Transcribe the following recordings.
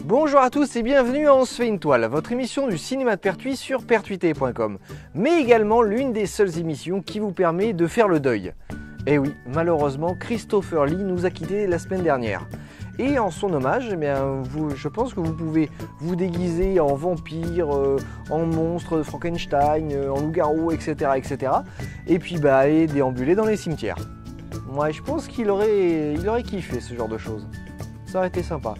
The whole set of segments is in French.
Bonjour à tous et bienvenue à On se fait une toile, votre émission du cinéma de Pertuis sur pertuité.com, mais également l'une des seules émissions qui vous permet de faire le deuil. Et oui, malheureusement, Christopher Lee nous a quittés la semaine dernière. Et en son hommage, eh bien, je pense que vous pouvez vous déguiser en vampire, en monstre de Frankenstein, en loup-garou, etc., etc. Et puis aller déambuler dans les cimetières. Moi, je pense qu'il aurait kiffé ce genre de choses. Ça aurait été sympa.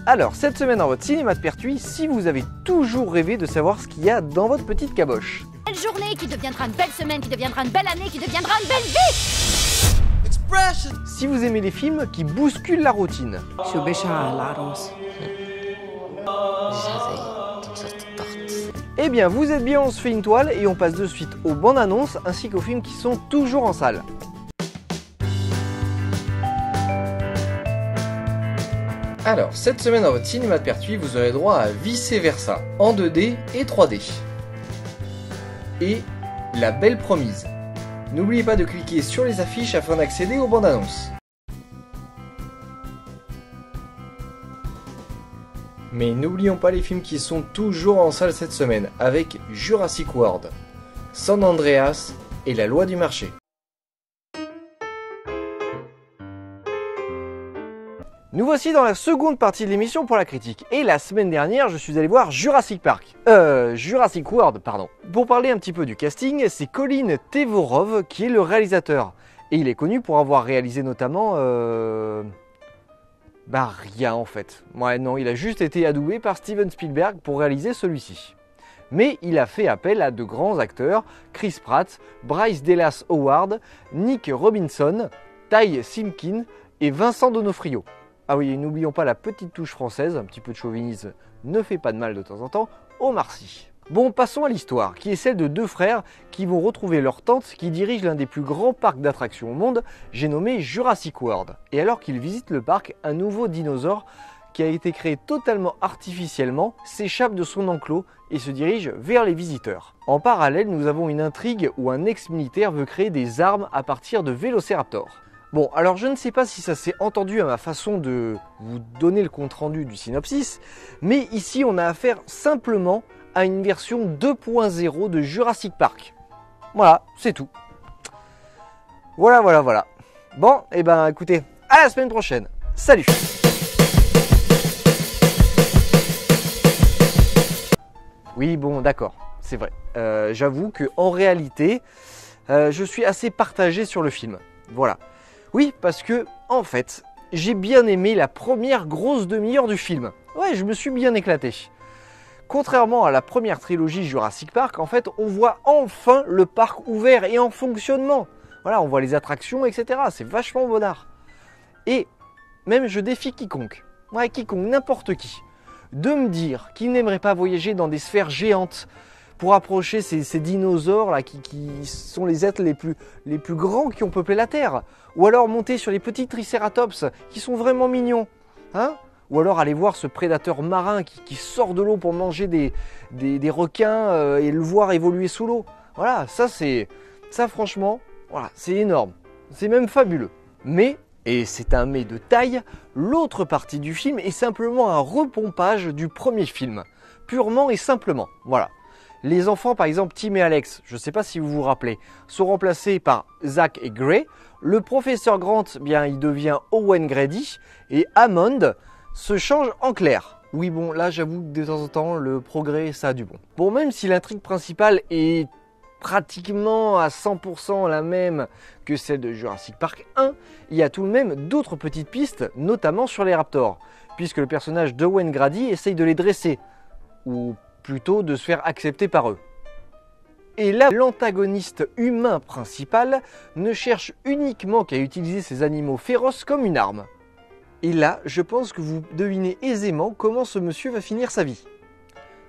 Alors, cette semaine dans votre cinéma de Pertuis, si vous avez toujours rêvé de savoir ce qu'il y a dans votre petite caboche. Belle journée qui deviendra une belle semaine, qui deviendra une belle année, qui deviendra une belle vie. Expression. Si vous aimez les films qui bousculent la routine. Eh bien, vous êtes bien, on se fait une toile et on passe de suite aux bandes annonces ainsi qu'aux films qui sont toujours en salle. Alors, cette semaine dans votre cinéma de Pertuis, vous aurez droit à Vice Versa, en 2D et 3D. Et La Belle Promise. N'oubliez pas de cliquer sur les affiches afin d'accéder aux bandes annonces. Mais n'oublions pas les films qui sont toujours en salle cette semaine, avec Jurassic World, San Andreas et La Loi du Marché. Nous voici dans la seconde partie de l'émission pour la critique. Et la semaine dernière, je suis allé voir Jurassic World, pardon. Pour parler un petit peu du casting, c'est Colin Trevorrow qui est le réalisateur. Et il est connu pour avoir réalisé notamment... rien en fait. Ouais, non, il a juste été adoubé par Steven Spielberg pour réaliser celui-ci. Mais il a fait appel à de grands acteurs, Chris Pratt, Bryce Dallas Howard, Nick Robinson, Ty Simpkin et Vincent D'Onofrio. Ah oui, et n'oublions pas la petite touche française, un petit peu de chauvinisme ne fait pas de mal de temps en temps, Omar Sy. Bon, passons à l'histoire, qui est celle de deux frères qui vont retrouver leur tante qui dirige l'un des plus grands parcs d'attractions au monde, j'ai nommé Jurassic World. Et alors qu'ils visitent le parc, un nouveau dinosaure qui a été créé totalement artificiellement s'échappe de son enclos et se dirige vers les visiteurs. En parallèle, nous avons une intrigue où un ex-militaire veut créer des armes à partir de vélociraptors. Bon, alors je ne sais pas si ça s'est entendu à ma façon de vous donner le compte-rendu du synopsis, mais ici on a affaire simplement à une version 2.0 de Jurassic Park. Voilà, c'est tout. Voilà. Bon, et écoutez, à la semaine prochaine. Salut! Oui, bon, d'accord, c'est vrai. J'avoue qu'en réalité, je suis assez partagé sur le film. Voilà. Oui, parce que, en fait, j'ai bien aimé la première grosse demi-heure du film. Ouais, je me suis bien éclaté. Contrairement à la première trilogie Jurassic Park, en fait, on voit enfin le parc ouvert et en fonctionnement. Voilà, on voit les attractions, etc. C'est vachement bonnard. Et même je défie quiconque, n'importe qui, de me dire qu'il n'aimerait pas voyager dans des sphères géantes pour approcher ces dinosaures là qui sont les êtres les plus grands qui ont peuplé la Terre. Ou alors monter sur les petits tricératops qui sont vraiment mignons. Hein? Ou alors aller voir ce prédateur marin qui sort de l'eau pour manger des requins et le voir évoluer sous l'eau. Voilà, ça franchement, voilà, c'est énorme. C'est même fabuleux. Mais, et c'est un mais de taille, l'autre partie du film est simplement un repompage du premier film. Purement et simplement. Voilà. Les enfants, par exemple Tim et Alex, je ne sais pas si vous vous rappelez, sont remplacés par Zach et Gray. Le professeur Grant, bien, il devient Owen Grady. Et Hammond se change en Claire. Oui, bon, là, j'avoue que de temps en temps, le progrès, ça a du bon. Bon, même si l'intrigue principale est pratiquement à 100% la même que celle de Jurassic Park 1, il y a tout de même d'autres petites pistes, notamment sur les raptors, puisque le personnage d'Owen Grady essaye de les dresser, ou plutôt de se faire accepter par eux. Et là, l'antagoniste humain principal ne cherche uniquement qu'à utiliser ces animaux féroces comme une arme. Et là, je pense que vous devinez aisément comment ce monsieur va finir sa vie.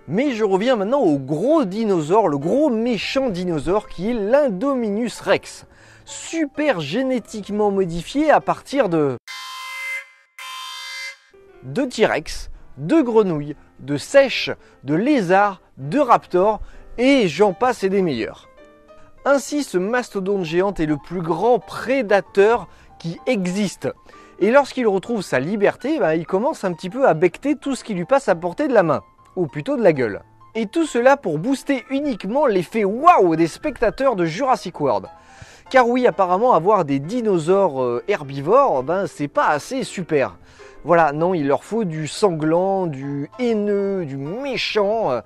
Mais je reviens maintenant au gros dinosaure, le gros méchant dinosaure qui est l'Indominus Rex. super génétiquement modifiés à partir de T-Rex, de grenouilles, de seiches, de lézards, de raptors, et j'en passe et des meilleurs. Ainsi, ce mastodonte géant est le plus grand prédateur qui existe. Et lorsqu'il retrouve sa liberté, il commence un petit peu à becqueter tout ce qui lui passe à portée de la main, ou plutôt de la gueule. Et tout cela pour booster uniquement l'effet waouh des spectateurs de Jurassic World. Car oui, apparemment avoir des dinosaures herbivores, c'est pas assez super. Voilà, non, il leur faut du sanglant, du haineux, du méchant.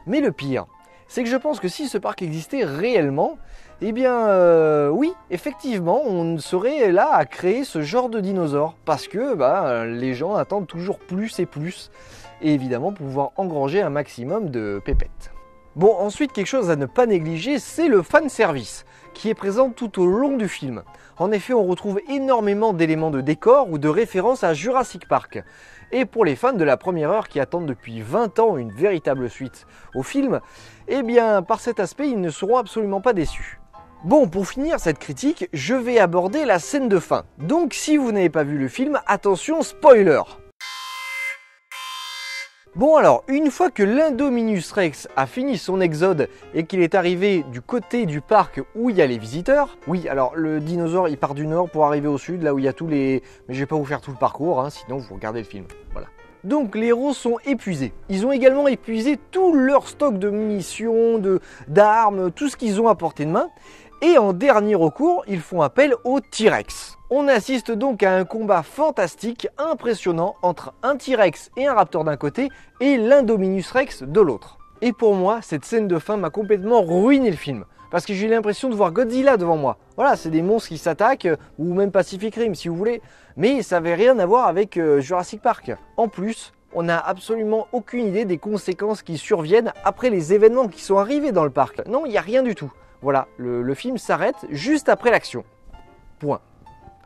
Mais le pire, c'est que je pense que si ce parc existait réellement, eh bien oui, effectivement, on serait là à créer ce genre de dinosaures. Parce que les gens attendent toujours plus et plus. Et évidemment pouvoir engranger un maximum de pépettes. Bon, ensuite, quelque chose à ne pas négliger, c'est le fanservice, qui est présent tout au long du film. En effet, on retrouve énormément d'éléments de décor ou de références à Jurassic Park. Et pour les fans de la première heure qui attendent depuis 20 ans une véritable suite au film, eh bien, par cet aspect, ils ne seront absolument pas déçus. Bon, pour finir cette critique, je vais aborder la scène de fin. Donc, si vous n'avez pas vu le film, attention, spoiler! Bon alors, une fois que l'Indominus Rex a fini son exode et qu'il est arrivé du côté du parc où il y a les visiteurs, oui alors le dinosaure il part du nord pour arriver au sud, là où il y a tous les... Mais je vais pas vous faire tout le parcours, sinon vous regardez le film, voilà. Donc les héros sont épuisés. Ils ont également épuisé tout leur stock de munitions, d'armes, tout ce qu'ils ont à portée de main. Et en dernier recours, ils font appel au T-Rex. On assiste donc à un combat fantastique, impressionnant, entre un T-Rex et un raptor d'un côté et l'Indominus Rex de l'autre. Et pour moi, cette scène de fin m'a complètement ruiné le film. Parce que j'ai eu l'impression de voir Godzilla devant moi. Voilà, c'est des monstres qui s'attaquent, ou même Pacific Rim si vous voulez. Mais ça n'avait rien à voir avec Jurassic Park. En plus, on n'a absolument aucune idée des conséquences qui surviennent après les événements qui sont arrivés dans le parc. Non, il n'y a rien du tout. Voilà, le film s'arrête juste après l'action. Point.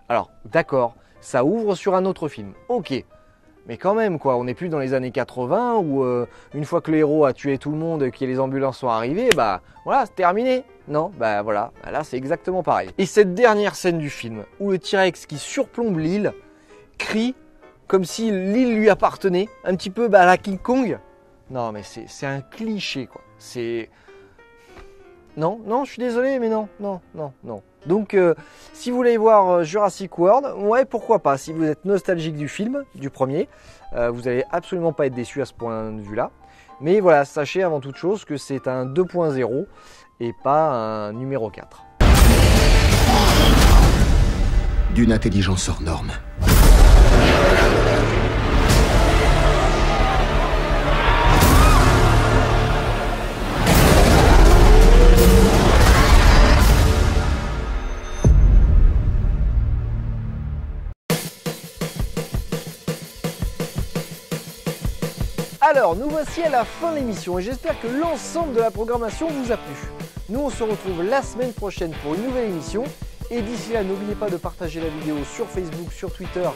Alors, d'accord, ça ouvre sur un autre film. Ok. Mais quand même, quoi, on n'est plus dans les années 80 où une fois que le héros a tué tout le monde et que les ambulances sont arrivées, voilà, c'est terminé. Non, voilà, là c'est exactement pareil. Et cette dernière scène du film, où le T-Rex qui surplombe l'île, crie comme si l'île lui appartenait, un petit peu à la King Kong. Non, mais c'est un cliché, quoi. C'est... Non, je suis désolé, mais non. Donc, si vous voulez voir Jurassic World, ouais, pourquoi pas. Si vous êtes nostalgique du film, du premier, vous n'allez absolument pas être déçu à ce point de vue-là. Mais voilà, sachez avant toute chose que c'est un 2.0 et pas un numéro 4. D'une intelligence hors norme. Alors, nous voici à la fin de l'émission et j'espère que l'ensemble de la programmation vous a plu. Nous, on se retrouve la semaine prochaine pour une nouvelle émission. Et d'ici là, n'oubliez pas de partager la vidéo sur Facebook, sur Twitter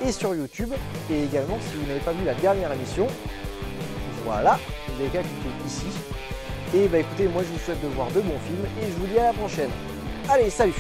et sur YouTube. Et également, si vous n'avez pas vu la dernière émission, voilà, vous avez qu'à cliquer ici. Et écoutez, moi je vous souhaite de voir de bons films et je vous dis à la prochaine. Allez, salut!